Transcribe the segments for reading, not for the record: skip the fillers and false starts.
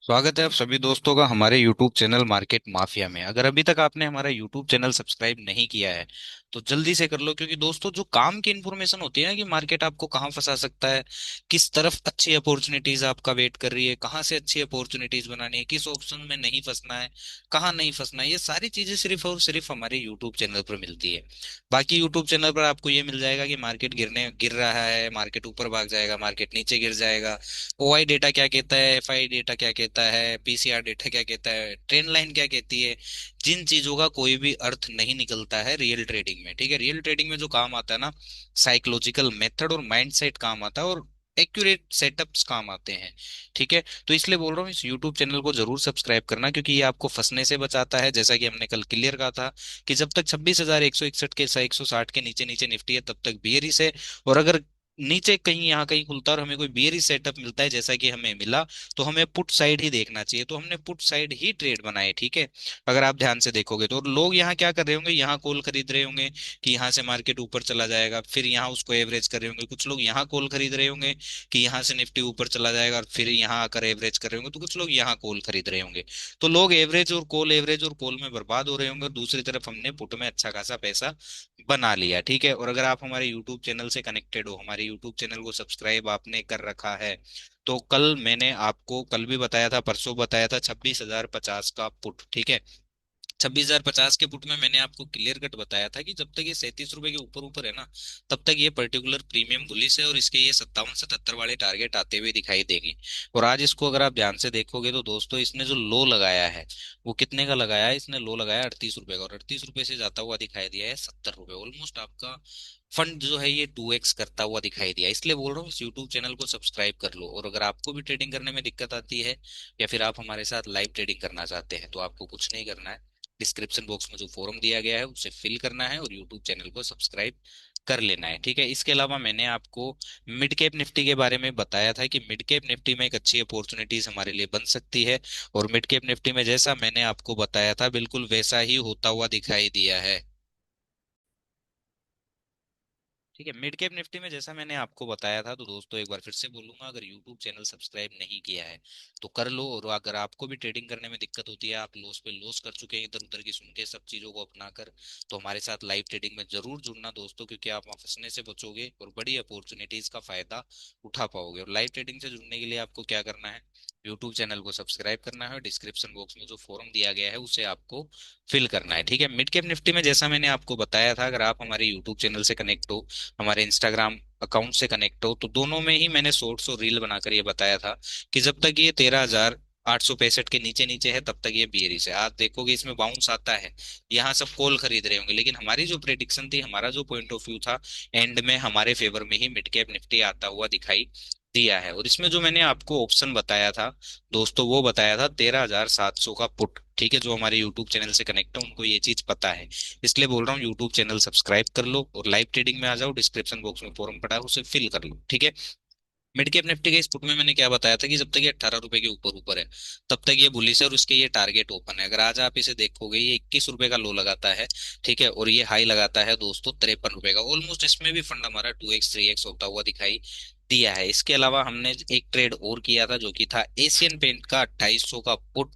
स्वागत है आप सभी दोस्तों का हमारे YouTube चैनल मार्केट माफिया में। अगर अभी तक आपने हमारा YouTube चैनल सब्सक्राइब नहीं किया है तो जल्दी से कर लो, क्योंकि दोस्तों जो काम की इन्फॉर्मेशन होती है ना कि मार्केट आपको कहाँ फंसा सकता है, किस तरफ अच्छी अपॉर्चुनिटीज आपका वेट कर रही है, कहाँ से अच्छी अपॉर्चुनिटीज बनानी है, किस ऑप्शन में नहीं फंसना है, कहाँ नहीं फंसना है, ये सारी चीजें सिर्फ और सिर्फ हमारे यूट्यूब चैनल पर मिलती है। बाकी यूट्यूब चैनल पर आपको ये मिल जाएगा कि मार्केट गिर रहा है, मार्केट ऊपर भाग जाएगा, मार्केट नीचे गिर जाएगा, ओआई डेटा क्या कहता है, एफआई डेटा क्या कहता है, पीसीआर डेटा क्या कहता है, ट्रेंड लाइन क्या कहती है। जिन चीजों का कोई भी अर्थ नहीं निकलता है रियल ट्रेडिंग में। ठीक है, रियल ट्रेडिंग में जो काम आता है ना, साइकोलॉजिकल मेथड और माइंडसेट काम आता है, और एक्यूरेट सेटअप्स काम आते हैं। ठीक है, तो इसलिए बोल रहा हूँ इस यूट्यूब चैनल को जरूर सब्सक्राइब करना, क्योंकि ये आपको फंसने से बचाता है। जैसा कि हमने कल क्लियर कहा था कि जब तक 26,161 के 160 के नीचे नीचे निफ्टी है तब तक बियरिश है। और अगर नीचे कहीं यहाँ कहीं खुलता है और हमें कोई बेयरिश सेटअप मिलता है जैसा कि हमें मिला, तो हमें पुट साइड ही देखना चाहिए। तो हमने पुट साइड ही ट्रेड बनाए। ठीक है, अगर आप ध्यान से देखोगे तो लोग यहाँ क्या कर रहे होंगे, यहाँ कॉल खरीद रहे होंगे कि यहाँ से मार्केट ऊपर चला जाएगा, फिर यहाँ उसको एवरेज कर रहे होंगे। कुछ लोग यहाँ कॉल खरीद रहे होंगे कि यहाँ से निफ्टी ऊपर चला जाएगा, और फिर यहाँ आकर एवरेज कर रहे होंगे। तो कुछ लोग यहाँ कॉल खरीद रहे होंगे। तो लोग एवरेज और कॉल में बर्बाद हो रहे होंगे, और दूसरी तरफ हमने पुट में अच्छा खासा पैसा बना लिया। ठीक है, और अगर आप हमारे यूट्यूब चैनल से कनेक्टेड हो, हमारे यूट्यूब चैनल को सब्सक्राइब आपने कर रखा है, तो कल मैंने आपको कल भी बताया था, परसों बताया था 26,050 का पुट। ठीक है, 26,050 के पुट में मैंने आपको क्लियर कट बताया था कि जब तक ये 37 रुपए के ऊपर ऊपर है ना, तब तक ये पर्टिकुलर प्रीमियम बुलिश है, और इसके ये 57-77 वाले टारगेट आते हुए दिखाई देंगे। और आज इसको अगर आप ध्यान से देखोगे तो दोस्तों, इसने जो लो लगाया है वो कितने का लगाया है, इसने लो लगाया 38 रुपए का, और 38 रुपए से जाता हुआ दिखाई दिया है 70 रुपए। ऑलमोस्ट आपका फंड जो है ये 2x करता हुआ दिखाई दिया। इसलिए बोल रहा हूँ इस यूट्यूब चैनल को सब्सक्राइब कर लो। और अगर आपको भी ट्रेडिंग करने में दिक्कत आती है, या फिर आप हमारे साथ लाइव ट्रेडिंग करना चाहते हैं, तो आपको कुछ नहीं करना है, डिस्क्रिप्शन बॉक्स में जो फॉर्म दिया गया है उसे फिल करना है और यूट्यूब चैनल को सब्सक्राइब कर लेना है। ठीक है, इसके अलावा मैंने आपको मिड कैप निफ्टी के बारे में बताया था कि मिड कैप निफ्टी में एक अच्छी अपॉर्चुनिटीज हमारे लिए बन सकती है। और मिड कैप निफ्टी में जैसा मैंने आपको बताया था बिल्कुल वैसा ही होता हुआ दिखाई दिया है। ठीक है, मिड कैप निफ्टी में जैसा मैंने आपको बताया था, तो दोस्तों एक बार फिर से बोलूंगा, अगर यूट्यूब चैनल सब्सक्राइब नहीं किया है तो कर लो। और अगर आपको भी ट्रेडिंग करने में दिक्कत होती है, आप लॉस पे लॉस कर चुके हैं इधर उधर की सुन के सब चीजों को अपनाकर, तो हमारे साथ लाइव ट्रेडिंग में जरूर जुड़ना दोस्तों, क्योंकि आप वहां फंसने से बचोगे और बड़ी अपॉर्चुनिटीज का फायदा उठा पाओगे। और लाइव ट्रेडिंग से जुड़ने के लिए आपको क्या करना है, यूट्यूब चैनल को सब्सक्राइब करना है, और डिस्क्रिप्शन बॉक्स में जो फॉर्म दिया गया है उसे आपको फिल करना है। ठीक है, मिड कैप निफ्टी में जैसा मैंने आपको बताया था, अगर आप हमारे यूट्यूब चैनल से कनेक्ट हो, हमारे इंस्टाग्राम अकाउंट से कनेक्ट हो, तो दोनों में ही मैंने शॉर्ट्स और रील बनाकर ये बताया था कि जब तक ये 13,865 के नीचे नीचे है तब तक ये बियरिश है। आप देखोगे इसमें बाउंस आता है, यहाँ सब कॉल खरीद रहे होंगे, लेकिन हमारी जो प्रेडिक्शन थी, हमारा जो पॉइंट ऑफ व्यू था, एंड में हमारे फेवर में ही मिड कैप निफ्टी आता हुआ दिखाई दिया है। और इसमें जो मैंने आपको ऑप्शन बताया था दोस्तों, वो बताया था 13,700 का पुट। ठीक है, जो हमारे यूट्यूब चैनल से कनेक्ट है उनको ये चीज पता है। इसलिए बोल रहा हूँ यूट्यूब चैनल सब्सक्राइब कर लो और लाइव ट्रेडिंग में आ जाओ, डिस्क्रिप्शन बॉक्स में फॉर्म पड़ा है उसे फिल कर लो। ठीक है, मिड कैप निफ्टी के इस पुट में मैंने क्या बताया था कि जब तक ये 18 रुपए के ऊपर ऊपर है तब तक ये बुलिश है, और उसके ये टारगेट ओपन है। अगर आज आप इसे देखोगे, ये 21 रुपए का लो लगाता है। ठीक है, और ये हाई लगाता है दोस्तों 53 रुपए का। ऑलमोस्ट इसमें भी फंड हमारा 2x 3x होता हुआ दिखाई दिया है। इसके अलावा हमने एक ट्रेड और किया था जो कि था एशियन पेंट का 2800 का पुट।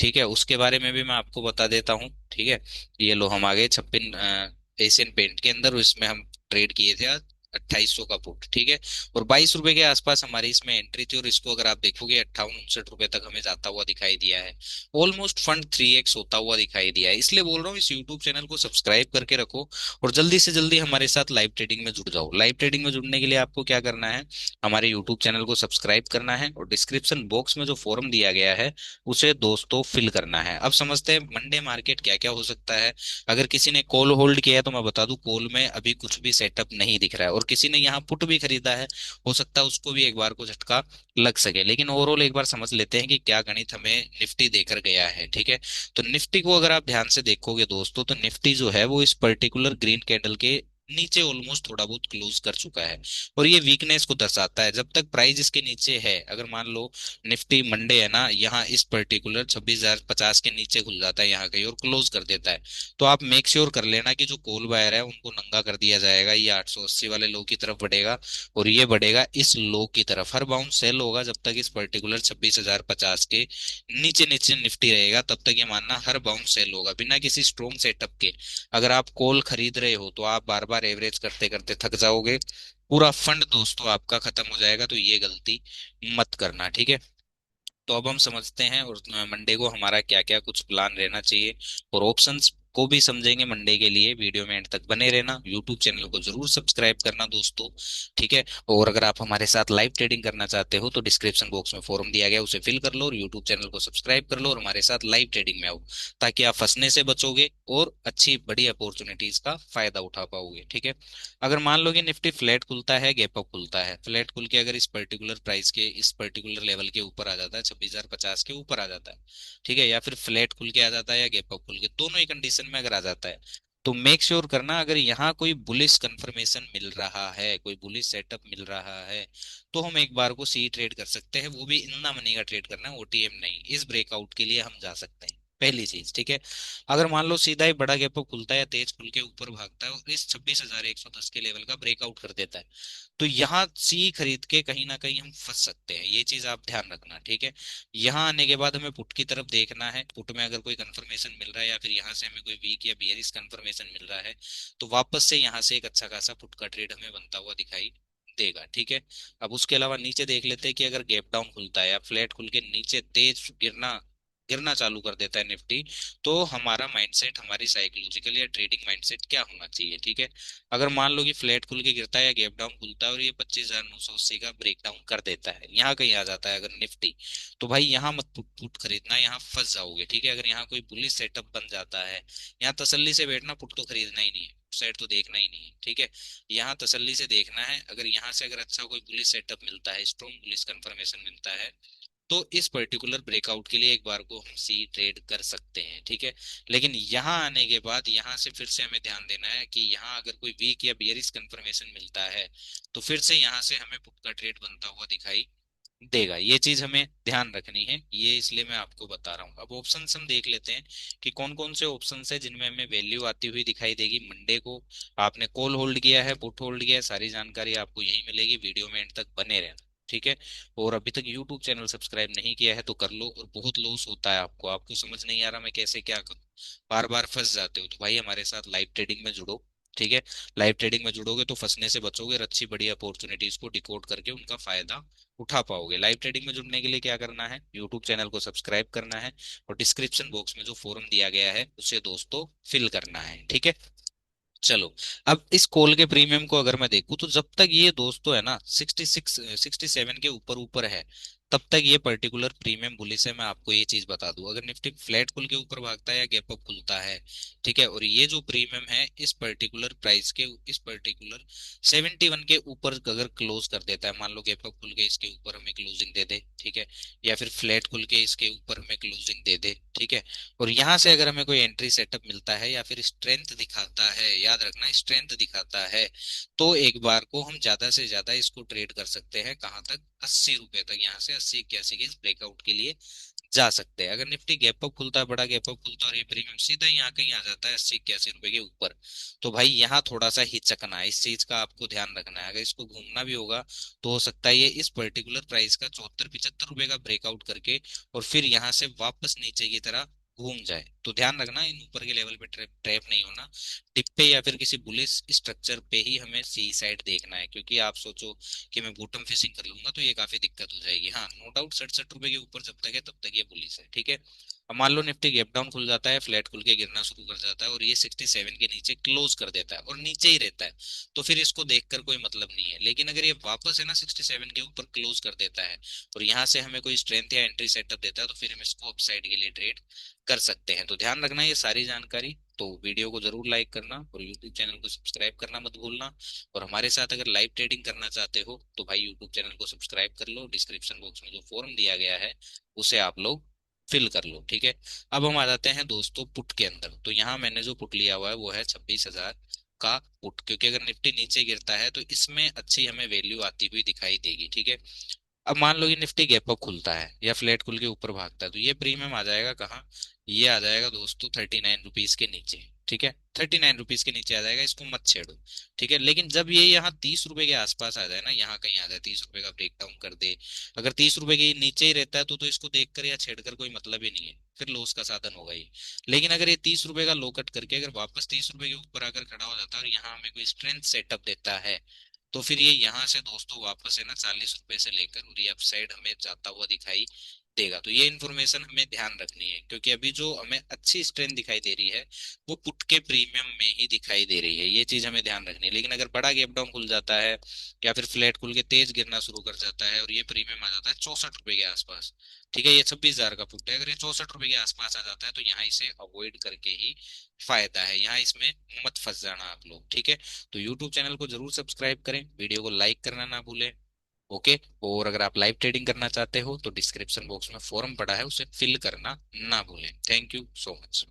ठीक है, उसके बारे में भी मैं आपको बता देता हूँ। ठीक है, ये लो हम आ गए 56 एशियन पेंट के अंदर, और इसमें हम ट्रेड किए थे आज 2800 का पुट। ठीक है, और 22 रुपए के आसपास हमारी इसमें एंट्री थी, और इसको अगर आप देखोगे 58-59 रुपए तक हमें जाता हुआ दिखाई दिया है। ऑलमोस्ट फंड 3x होता हुआ दिखाई दिया है। इसलिए बोल रहा हूँ इस यूट्यूब चैनल को सब्सक्राइब करके रखो, और जल्दी से जल्दी हमारे साथ लाइव ट्रेडिंग में जुड़ जाओ। लाइव ट्रेडिंग में जुड़ने के लिए आपको क्या करना है, हमारे यूट्यूब चैनल को सब्सक्राइब करना है, और डिस्क्रिप्शन बॉक्स में जो फॉर्म दिया गया है उसे दोस्तों फिल करना है। अब समझते हैं मंडे मार्केट क्या क्या हो सकता है। अगर किसी ने कॉल होल्ड किया है तो मैं बता दूं, कॉल में अभी कुछ भी सेटअप नहीं दिख रहा है, और किसी ने यहाँ पुट भी खरीदा है, हो सकता है उसको भी एक बार को झटका लग सके। लेकिन ओवरऑल एक बार समझ लेते हैं कि क्या गणित हमें निफ्टी देकर गया है। ठीक है, तो निफ्टी को अगर आप ध्यान से देखोगे दोस्तों, तो निफ्टी जो है वो इस पर्टिकुलर ग्रीन कैंडल के नीचे ऑलमोस्ट थोड़ा बहुत क्लोज कर चुका है। और ये वीकनेस को दर्शाता है, जब तक प्राइस इसके नीचे है, अगर मान लो निफ्टी मंडे है ना, यहाँ इस पर्टिकुलर 26,050 के नीचे खुल जाता है यहाँ कहीं और क्लोज कर देता है, तो आप मेक श्योर कर लेना कि जो कॉल बायर है उनको नंगा कर दिया जाएगा, ये 880 वाले लो की तरफ बढ़ेगा, और ये बढ़ेगा इस लो की तरफ। हर बाउंड सेल होगा जब तक इस पर्टिकुलर 26,050 के नीचे नीचे निफ्टी रहेगा, तब तक ये मानना हर बाउंड सेल होगा बिना किसी स्ट्रोंग सेटअप के। अगर आप कॉल खरीद रहे हो तो आप बार बार एवरेज करते करते थक जाओगे, पूरा फंड दोस्तों आपका खत्म हो जाएगा, तो ये गलती मत करना, ठीक है। तो अब हम समझते हैं और मंडे को हमारा क्या क्या कुछ प्लान रहना चाहिए, और ऑप्शंस को भी समझेंगे मंडे के लिए। वीडियो में एंड तक बने रहना, यूट्यूब चैनल को जरूर सब्सक्राइब करना दोस्तों, ठीक है। और अगर आप हमारे साथ लाइव ट्रेडिंग करना चाहते हो तो डिस्क्रिप्शन बॉक्स में फॉर्म दिया गया है, उसे फिल कर लो और यूट्यूब चैनल को सब्सक्राइब कर लो और हमारे साथ लाइव ट्रेडिंग में आओ, ताकि आप फंसने से बचोगे और अच्छी बड़ी अपॉर्चुनिटीज का फायदा उठा पाओगे, ठीक है। अगर मान लो कि निफ्टी फ्लैट खुलता है, गैप अप खुलता है, फ्लैट खुल के अगर इस पर्टिकुलर प्राइस के इस पर्टिकुलर लेवल के ऊपर आ जाता है, 26,050 के ऊपर आ जाता है, ठीक है, या फिर फ्लैट खुल के आ जाता है या गैप अप खुल के, दोनों ही कंडीशन में अगर आ जाता है, तो मेक श्योर करना अगर यहाँ कोई बुलिश कंफर्मेशन मिल रहा है, कोई बुलिश सेटअप मिल रहा है, तो हम एक बार को सी ट्रेड कर सकते हैं, वो भी इन ना मनी का ट्रेड करना है, ओटीएम नहीं। इस ब्रेकआउट के लिए हम जा सकते हैं, पहली चीज, ठीक है। अगर मान लो सीधा ही बड़ा गैप अप खुलता है या तेज खुल के ऊपर भागता है और इस 26,110 के लेवल का ब्रेकआउट कर देता है, तो यहाँ सी खरीद के कहीं ना कहीं हम फंस सकते हैं, ये चीज आप ध्यान रखना, ठीक है। यहाँ आने के बाद हमें पुट की तरफ देखना है, पुट में अगर कोई कंफर्मेशन मिल रहा है या फिर यहाँ से हमें कोई वीक या बियरिश कंफर्मेशन मिल रहा है, तो वापस से यहाँ से एक अच्छा खासा पुट का ट्रेड हमें बनता हुआ दिखाई देगा, ठीक है। अब उसके अलावा नीचे देख लेते हैं कि अगर गैप डाउन खुलता है या फ्लैट खुल के नीचे तेज गिरना गिरना चालू कर देता है निफ्टी, तो हमारा माइंडसेट, हमारी साइकोलॉजिकल या ट्रेडिंग माइंडसेट क्या होना चाहिए, ठीक है। अगर मान लो कि फ्लैट खुल के गिरता है या गैप डाउन खुलता है और ये 25,980 का ब्रेक डाउन कर देता है, यहाँ कहीं आ जाता है अगर निफ्टी, तो भाई यहाँ मत पुट पुट खरीदना, यहाँ फंस जाओगे, ठीक है। अगर यहाँ कोई बुलिश सेटअप बन जाता है, यहाँ तसल्ली से बैठना, पुट तो खरीदना ही नहीं है, साइड तो देखना ही नहीं है, ठीक है। यहाँ तसल्ली से देखना है, अगर यहाँ से अगर अच्छा कोई बुलिश सेटअप मिलता है, स्ट्रॉन्ग बुलिश कंफर्मेशन मिलता है, तो इस पर्टिकुलर ब्रेकआउट के लिए एक बार को हम सी ट्रेड कर सकते हैं, ठीक है। लेकिन यहाँ आने के बाद यहाँ से फिर से हमें ध्यान देना है कि यहाँ अगर कोई वीक या बियरिश कंफर्मेशन मिलता है, तो फिर से यहाँ से हमें पुट का ट्रेड बनता हुआ दिखाई देगा, ये चीज हमें ध्यान रखनी है, ये इसलिए मैं आपको बता रहा हूँ। अब ऑप्शंस हम देख लेते हैं कि कौन कौन से ऑप्शंस है जिनमें हमें वैल्यू आती हुई दिखाई देगी मंडे को। आपने कॉल होल्ड किया है, पुट होल्ड किया है, सारी जानकारी आपको यही मिलेगी, वीडियो में एंड तक बने रहना, ठीक है। और अभी तक यूट्यूब चैनल सब्सक्राइब नहीं किया है तो कर लो, और बहुत लॉस होता है आपको, आपको समझ नहीं आ रहा मैं कैसे क्या करूँ, बार बार फंस जाते हो, तो भाई हमारे साथ लाइव ट्रेडिंग में जुड़ो, ठीक है। लाइव ट्रेडिंग में जुड़ोगे तो फंसने से बचोगे और अच्छी बड़ी अपॉर्चुनिटीज को डिकोड करके उनका फायदा उठा पाओगे। लाइव ट्रेडिंग में जुड़ने के लिए क्या करना है, यूट्यूब चैनल को सब्सक्राइब करना है और डिस्क्रिप्शन बॉक्स में जो फॉर्म दिया गया है उसे दोस्तों फिल करना है, ठीक है। चलो, अब इस कॉल के प्रीमियम को अगर मैं देखूं तो जब तक ये दोस्तों है ना 67 के ऊपर ऊपर है, तब तक ये पर्टिकुलर प्रीमियम बुलिश है। मैं आपको ये चीज बता दूं, अगर निफ्टी फ्लैट खुल के ऊपर भागता है या गैप अप खुलता है, ठीक है, और ये जो प्रीमियम है इस पर्टिकुलर प्राइस के, इस पर्टिकुलर 71 के ऊपर अगर क्लोज कर देता है, मान लो गैप अप खुल के इसके ऊपर हमें क्लोजिंग दे दे, ठीक है, या फिर फ्लैट खुल के इसके ऊपर हमें क्लोजिंग दे दे, ठीक है, और यहाँ से अगर हमें कोई एंट्री सेटअप मिलता है या फिर स्ट्रेंथ दिखाता है, याद रखना स्ट्रेंथ दिखाता है, तो एक बार को हम ज्यादा से ज्यादा इसको ट्रेड कर सकते हैं, कहाँ तक, 80 रुपए तक, यहाँ से 80 81 के इस ब्रेकआउट के लिए जा सकते हैं। अगर निफ्टी गैप अप खुलता है, बड़ा गैप अप खुलता है और ये प्रीमियम सीधा यहाँ कहीं आ जाता है 80 81 रुपए के ऊपर, तो भाई यहाँ थोड़ा सा हिचकना है, इस चीज का आपको ध्यान रखना है। अगर इसको घूमना भी होगा तो हो सकता है ये इस पर्टिकुलर प्राइस का 74 75 रुपए का ब्रेकआउट करके और फिर यहाँ से वापस नीचे की तरह घूम जाए, तो ध्यान रखना इन ऊपर के लेवल पे ट्रैप ट्रैप नहीं होना, टिप पे या फिर किसी बुलिश स्ट्रक्चर पे ही हमें सी साइड देखना है, क्योंकि आप सोचो कि मैं बॉटम फिशिंग कर लूंगा तो ये काफी दिक्कत हो जाएगी। हाँ, नो डाउट 67 रुपए के ऊपर जब तक है तब तक ये बुलिश है, ठीक है। अब मान लो निफ्टी गैप डाउन खुल जाता है, फ्लैट खुल के गिरना शुरू कर जाता है और ये 67 के नीचे क्लोज कर देता है और नीचे ही रहता है, तो फिर इसको देखकर कोई मतलब नहीं है। लेकिन अगर ये वापस है ना 67 के ऊपर क्लोज कर देता है और यहाँ से हमें कोई स्ट्रेंथ या एंट्री सेटअप देता है, तो फिर हम इसको अपसाइड के लिए ट्रेड कर सकते हैं। तो ध्यान रखना ये सारी जानकारी, तो वीडियो को जरूर लाइक करना और यूट्यूब चैनल को सब्सक्राइब करना मत भूलना। और हमारे साथ अगर लाइव ट्रेडिंग करना चाहते हो तो भाई यूट्यूब चैनल को सब्सक्राइब कर लो, डिस्क्रिप्शन बॉक्स में जो फॉर्म दिया गया है उसे आप लोग फिल कर लो, ठीक है। अब हम आ जाते हैं दोस्तों पुट के अंदर, तो यहाँ मैंने जो पुट लिया हुआ है वो है 26,000 का पुट, क्योंकि अगर निफ्टी नीचे गिरता है तो इसमें अच्छी हमें वैल्यू आती हुई दिखाई देगी। ठीक है। अब मान लो कि निफ्टी गैप अप खुलता है या फ्लैट खुल के ऊपर भागता है, तो ये प्रीमियम आ जाएगा कहाँ? ये आ जाएगा दोस्तों 39 रुपीज के नीचे। ठीक है, 39 रुपीज के नीचे आ जाएगा, इसको मत छेड़ो। ठीक है, लेकिन जब ये यहाँ 30 रुपए के आसपास आ जाए ना, यहाँ कहीं आ जाए, 30 रुपए का ब्रेक डाउन कर दे, अगर 30 रुपए के नीचे ही रहता है तो इसको देखकर या छेड़कर कोई मतलब ही नहीं है, फिर लॉस का साधन होगा ये। लेकिन अगर ये 30 रुपए का लो कट करके अगर वापस 30 रुपए के ऊपर आकर खड़ा हो जाता है और यहाँ हमें कोई स्ट्रेंथ सेटअप देता है, तो फिर ये यहाँ से दोस्तों वापस है ना 40 रुपए से लेकर और ये अपसाइड हमें जाता हुआ दिखाई देगा। तो ये इन्फॉर्मेशन हमें ध्यान रखनी है, क्योंकि अभी जो हमें अच्छी स्ट्रेंथ दिखाई दे रही है वो पुट के प्रीमियम में ही दिखाई दे रही है, ये चीज हमें ध्यान रखनी है। लेकिन अगर बड़ा गैप डाउन खुल जाता है या फिर फ्लैट खुल के तेज गिरना शुरू कर जाता है और ये प्रीमियम आ जाता है 64 रुपए के आसपास, ठीक है, ये 26,000 का पुट है, अगर ये 64 रुपए के आसपास आ जाता है तो यहाँ इसे अवॉइड करके ही फायदा है, यहाँ इसमें मत फंस जाना आप लोग। ठीक है, तो यूट्यूब चैनल को जरूर सब्सक्राइब करें, वीडियो को लाइक करना ना भूलें। ओके। और अगर आप लाइव ट्रेडिंग करना चाहते हो तो डिस्क्रिप्शन बॉक्स में फॉर्म पड़ा है, उसे फिल करना ना भूलें। Thank you so much.